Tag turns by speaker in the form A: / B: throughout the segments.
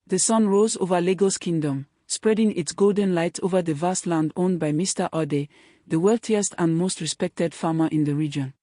A: The sun rose over Lagos Kingdom, spreading its golden light over the vast land owned by Mr. Ode, the wealthiest and most respected farmer in the region.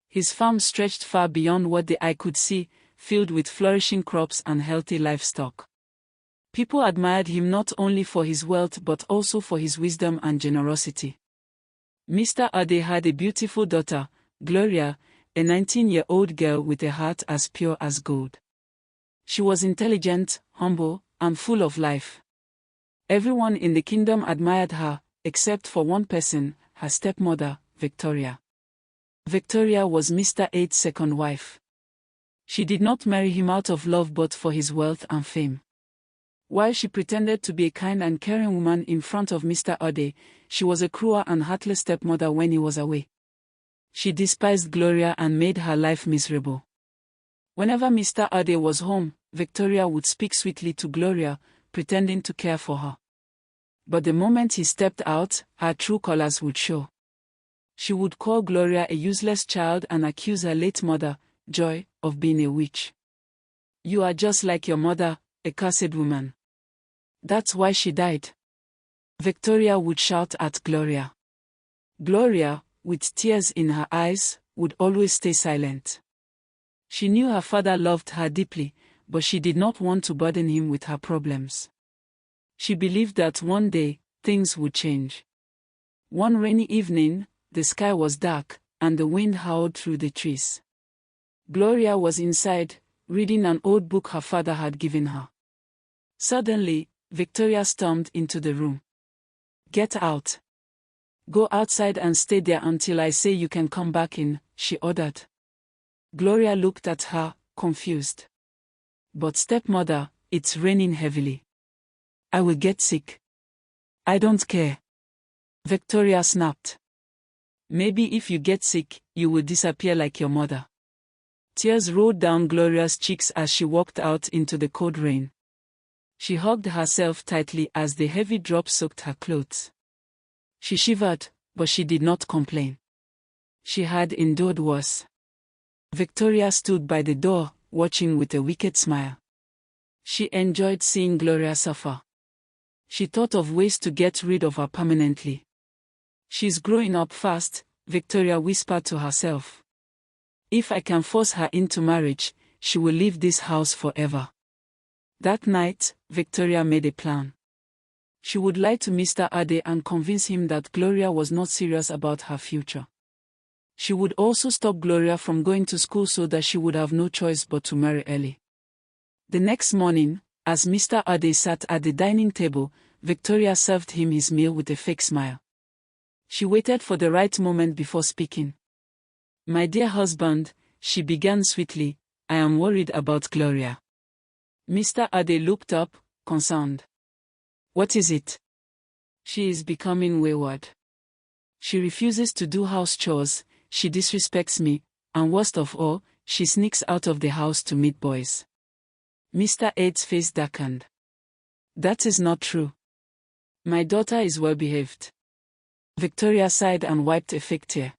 A: His farm stretched far beyond what the eye could see, filled with flourishing crops and healthy livestock. People admired him not only for his wealth but also for his wisdom and generosity. Mr. Ode had a beautiful daughter, Gloria, a 19-year-old girl with a heart as pure as gold. She was intelligent, humble, and full of life. Everyone in the kingdom admired her, except for one person, her stepmother, Victoria. Victoria was Mr. Ade's second wife. She did not marry him out of love but for his wealth and fame. While she pretended to be a kind and caring woman in front of Mr. Ode, she was a cruel and heartless stepmother when he was away. She despised Gloria and made her life miserable. Whenever Mr. Ode was home, Victoria would speak sweetly to Gloria, pretending to care for her. But the moment he stepped out, her true colors would show. She would call Gloria a useless child and accuse her late mother, Joy, of being a witch. "You are just like your mother, a cursed woman. That's why she died," Victoria would shout at Gloria. Gloria, with tears in her eyes, would always stay silent. She knew her father loved her deeply, but she did not want to burden him with her problems. She believed that one day, things would change. One rainy evening, the sky was dark, and the wind howled through the trees. Gloria was inside, reading an old book her father had given her. Suddenly, Victoria stormed into the room. "Get out. Go outside and stay there until I say you can come back in," she ordered. Gloria looked at her, confused. "But stepmother, it's raining heavily. I will get sick." "I don't care," Victoria snapped. "Maybe if you get sick, you will disappear like your mother." Tears rolled down Gloria's cheeks as she walked out into the cold rain. She hugged herself tightly as the heavy drops soaked her clothes. She shivered, but she did not complain. She had endured worse. Victoria stood by the door, watching with a wicked smile. She enjoyed seeing Gloria suffer. She thought of ways to get rid of her permanently. "She's growing up fast," Victoria whispered to herself. "If I can force her into marriage, she will leave this house forever." That night, Victoria made a plan. She would lie to Mr. Ade and convince him that Gloria was not serious about her future. She would also stop Gloria from going to school so that she would have no choice but to marry early. The next morning, as Mr. Ade sat at the dining table, Victoria served him his meal with a fake smile. She waited for the right moment before speaking. "My dear husband," she began sweetly, "I am worried about Gloria." Mr. Ade looked up, concerned. "What is it?" "She is becoming wayward. She refuses to do house chores, she disrespects me, and worst of all, she sneaks out of the house to meet boys." Mr. Ade's face darkened. "That is not true. My daughter is well behaved." Victoria sighed and wiped a fake tear.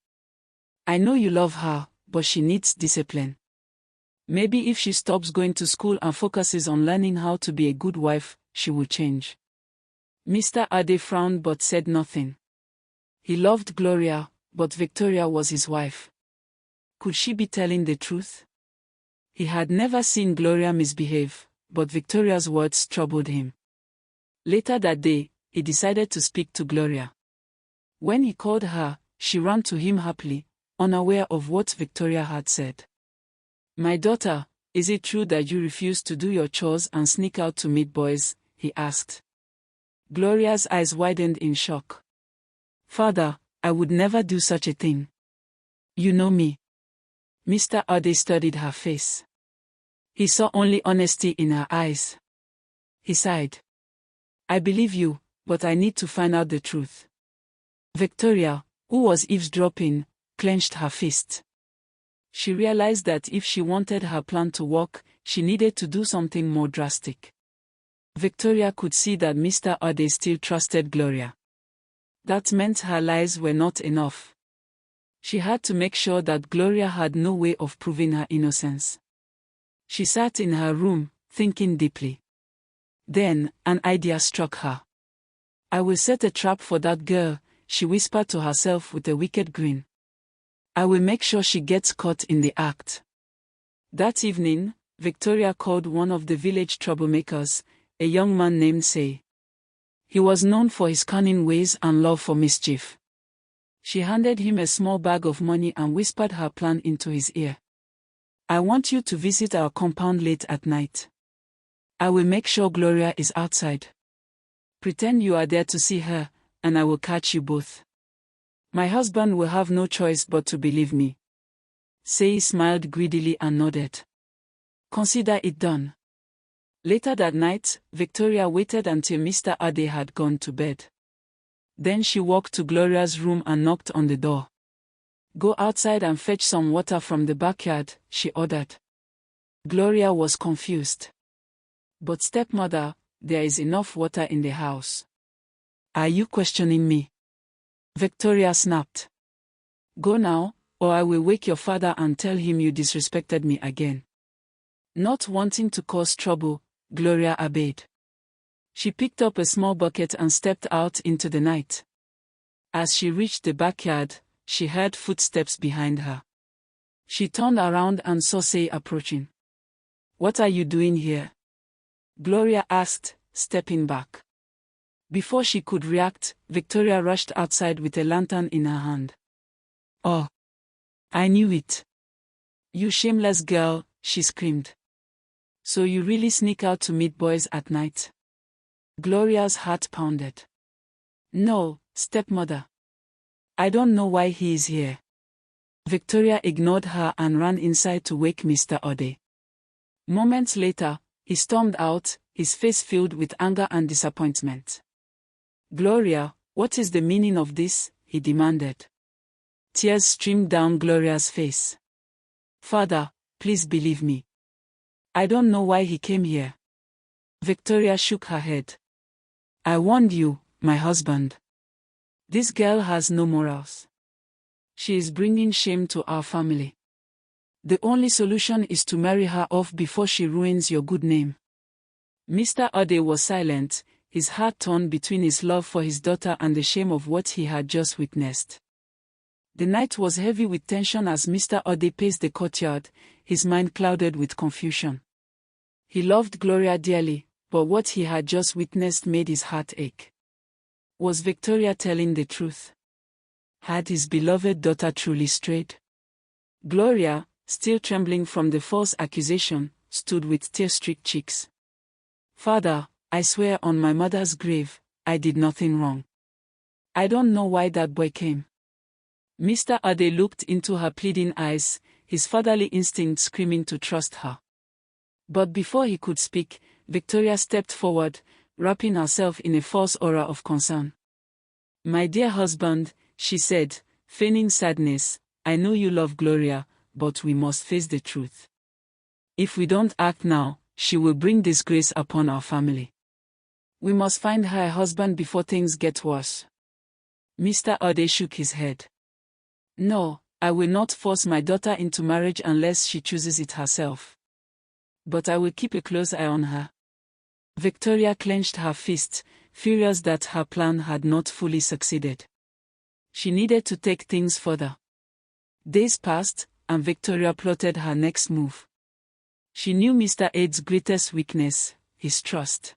A: "I know you love her, but she needs discipline. Maybe if she stops going to school and focuses on learning how to be a good wife, she will change." Mr. Ade frowned but said nothing. He loved Gloria, but Victoria was his wife. Could she be telling the truth? He had never seen Gloria misbehave, but Victoria's words troubled him. Later that day, he decided to speak to Gloria. When he called her, she ran to him happily, unaware of what Victoria had said. "My daughter, is it true that you refuse to do your chores and sneak out to meet boys?" he asked. Gloria's eyes widened in shock. "Father, I would never do such a thing. You know me." Mr. Ade studied her face. He saw only honesty in her eyes. He sighed. "I believe you, but I need to find out the truth." Victoria, who was eavesdropping, clenched her fist. She realized that if she wanted her plan to work, she needed to do something more drastic. Victoria could see that Mr. Ade still trusted Gloria. That meant her lies were not enough. She had to make sure that Gloria had no way of proving her innocence. She sat in her room, thinking deeply. Then, an idea struck her. I will set a trap for that girl, she whispered to herself with a wicked grin. I will make sure she gets caught in the act. That evening, Victoria called one of the village troublemakers, a young man named Say. He was known for his cunning ways and love for mischief. She handed him a small bag of money and whispered her plan into his ear. I want you to visit our compound late at night. I will make sure Gloria is outside. Pretend you are there to see her, and I will catch you both. My husband will have no choice but to believe me. Say smiled greedily and nodded. Consider it done. Later that night, Victoria waited until Mr. Ade had gone to bed. Then she walked to Gloria's room and knocked on the door. Go outside and fetch some water from the backyard, she ordered. Gloria was confused. But stepmother, there is enough water in the house. Are you questioning me? Victoria snapped. Go now, or I will wake your father and tell him you disrespected me again. Not wanting to cause trouble, Gloria obeyed. She picked up a small bucket and stepped out into the night. As she reached the backyard, she heard footsteps behind her. She turned around and saw Say approaching. What are you doing here? Gloria asked, stepping back. Before she could react, Victoria rushed outside with a lantern in her hand. Oh! I knew it. You shameless girl, she screamed. So you really sneak out to meet boys at night? Gloria's heart pounded. No, stepmother. I don't know why he is here. Victoria ignored her and ran inside to wake Mr. Ode. Moments later, he stormed out, his face filled with anger and disappointment. Gloria, what is the meaning of this? He demanded. Tears streamed down Gloria's face. Father, please believe me. I don't know why he came here. Victoria shook her head. I warned you, my husband. This girl has no morals. She is bringing shame to our family. The only solution is to marry her off before she ruins your good name. Mr. Ode was silent, his heart torn between his love for his daughter and the shame of what he had just witnessed. The night was heavy with tension as Mr. Ode paced the courtyard, his mind clouded with confusion. He loved Gloria dearly, but what he had just witnessed made his heart ache. Was Victoria telling the truth? Had his beloved daughter truly strayed? Gloria, still trembling from the false accusation, stood with tear-streaked cheeks. Father, I swear on my mother's grave, I did nothing wrong. I don't know why that boy came. Mr. Ade looked into her pleading eyes, his fatherly instinct screaming to trust her. But before he could speak, Victoria stepped forward, wrapping herself in a false aura of concern. My dear husband, she said, feigning sadness, I know you love Gloria, but we must face the truth. If we don't act now, she will bring disgrace upon our family. We must find her a husband before things get worse. Mr. Ode shook his head. No, I will not force my daughter into marriage unless she chooses it herself. But I will keep a close eye on her. Victoria clenched her fist, furious that her plan had not fully succeeded. She needed to take things further. Days passed, and Victoria plotted her next move. She knew Mr. Ade's greatest weakness, his trust.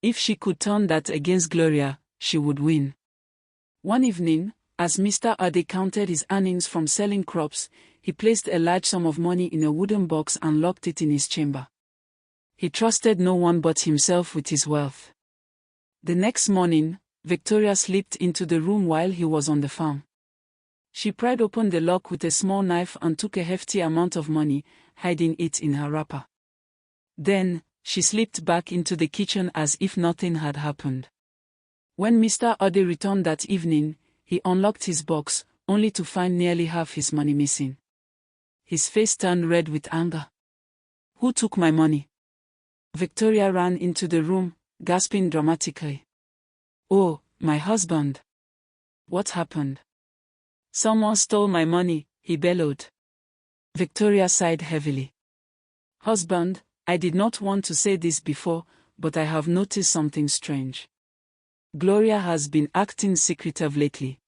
A: If she could turn that against Gloria, she would win. One evening, as Mr. Ade counted his earnings from selling crops, he placed a large sum of money in a wooden box and locked it in his chamber. He trusted no one but himself with his wealth. The next morning, Victoria slipped into the room while he was on the farm. She pried open the lock with a small knife and took a hefty amount of money, hiding it in her wrapper. Then, she slipped back into the kitchen as if nothing had happened. When Mr. Ode returned that evening, he unlocked his box, only to find nearly half his money missing. His face turned red with anger. Who took my money? Victoria ran into the room, gasping dramatically. Oh, my husband. What happened? Someone stole my money, he bellowed. Victoria sighed heavily. Husband, I did not want to say this before, but I have noticed something strange. Gloria has been acting secretive lately.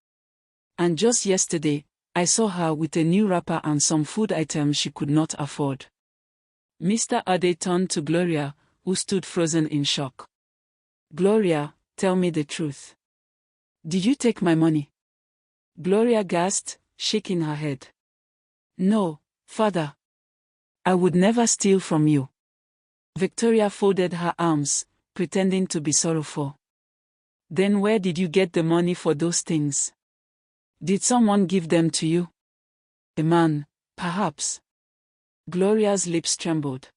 A: And just yesterday, I saw her with a new wrapper and some food items she could not afford. Mr. Ade turned to Gloria, who stood frozen in shock. Gloria, tell me the truth. Did you take my money? Gloria gasped, shaking her head. No, father. I would never steal from you. Victoria folded her arms, pretending to be sorrowful. Then where did you get the money for those things? Did someone give them to you? A man, perhaps. Gloria's lips trembled.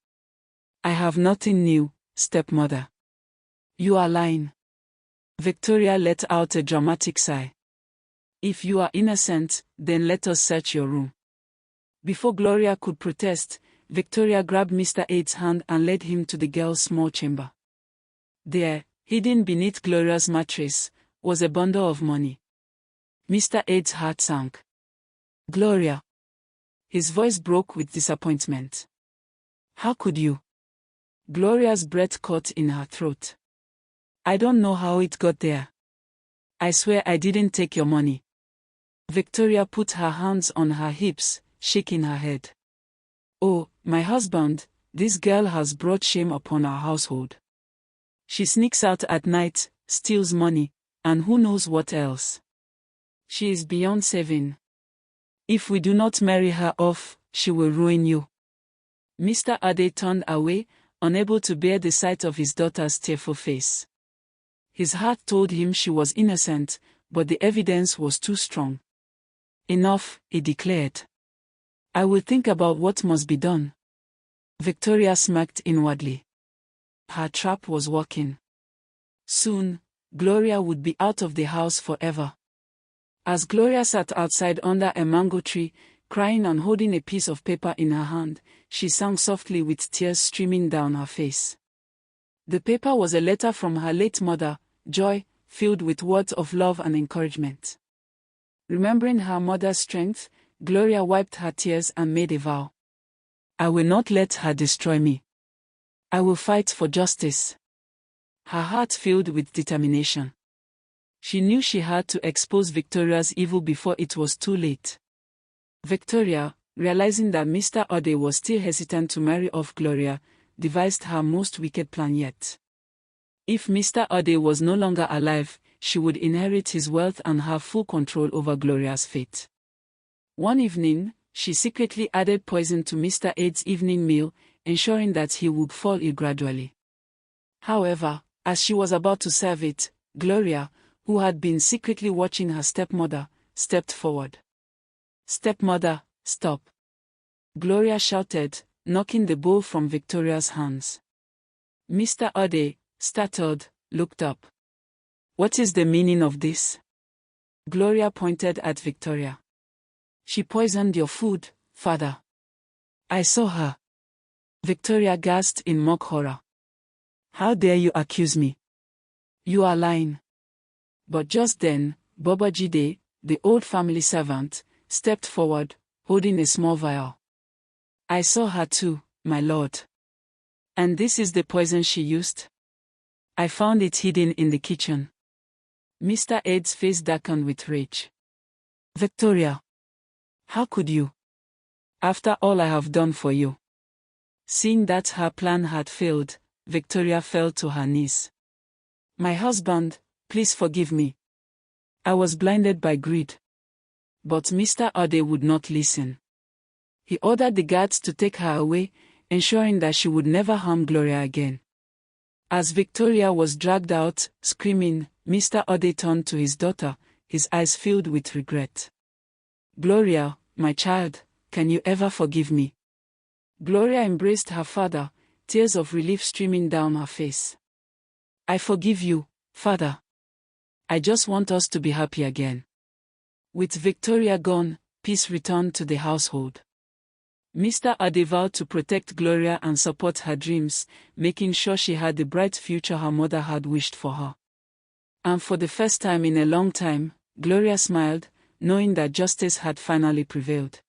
A: I have nothing new, stepmother. You are lying. Victoria let out a dramatic sigh. If you are innocent, then let us search your room. Before Gloria could protest, Victoria grabbed Mr. Ade's hand and led him to the girl's small chamber. There, hidden beneath Gloria's mattress, was a bundle of money. Mr. Ade's heart sank. Gloria. His voice broke with disappointment. How could you? Gloria's breath caught in her throat. I don't know how it got there. I swear I didn't take your money. Victoria put her hands on her hips, shaking her head. Oh, my husband, this girl has brought shame upon our household. She sneaks out at night, steals money, and who knows what else. She is beyond saving. If we do not marry her off, she will ruin you. Mr. Ade turned away, unable to bear the sight of his daughter's tearful face. His heart told him she was innocent, but the evidence was too strong. Enough, he declared. I will think about what must be done. Victoria smirked inwardly. Her trap was working. Soon, Gloria would be out of the house forever. As Gloria sat outside under a mango tree, crying and holding a piece of paper in her hand, she sang softly with tears streaming down her face. The paper was a letter from her late mother, Joy, filled with words of love and encouragement. Remembering her mother's strength, Gloria wiped her tears and made a vow. I will not let her destroy me. I will fight for justice. Her heart filled with determination. She knew she had to expose Victoria's evil before it was too late. Victoria, realizing that Mr. Ode was still hesitant to marry off Gloria, devised her most wicked plan yet. If Mr. Ode was no longer alive, she would inherit his wealth and have full control over Gloria's fate. One evening, she secretly added poison to Mr. Ade's evening meal, ensuring that he would fall ill gradually. However, as she was about to serve it, Gloria, who had been secretly watching her stepmother, stepped forward. Stepmother, stop! Gloria shouted, knocking the bowl from Victoria's hands. Mr. Ode, startled, looked up. What is the meaning of this? Gloria pointed at Victoria. She poisoned your food, father. I saw her. Victoria gasped in mock horror. How dare you accuse me? You are lying. But just then, Babajide, the old family servant, stepped forward, holding a small vial. I saw her too, my lord. And this is the poison she used? I found it hidden in the kitchen. Mr. Ade's face darkened with rage. Victoria! How could you? After all I have done for you. Seeing that her plan had failed, Victoria fell to her knees. My husband, please forgive me. I was blinded by greed. But Mr. Ode would not listen. He ordered the guards to take her away, ensuring that she would never harm Gloria again. As Victoria was dragged out, screaming, Mr. Ode turned to his daughter, his eyes filled with regret. Gloria, my child, can you ever forgive me? Gloria embraced her father, tears of relief streaming down her face. I forgive you, father. I just want us to be happy again. With Victoria gone, peace returned to the household. Mr. Ade vowed to protect Gloria and support her dreams, making sure she had the bright future her mother had wished for her. And for the first time in a long time, Gloria smiled, knowing that justice had finally prevailed.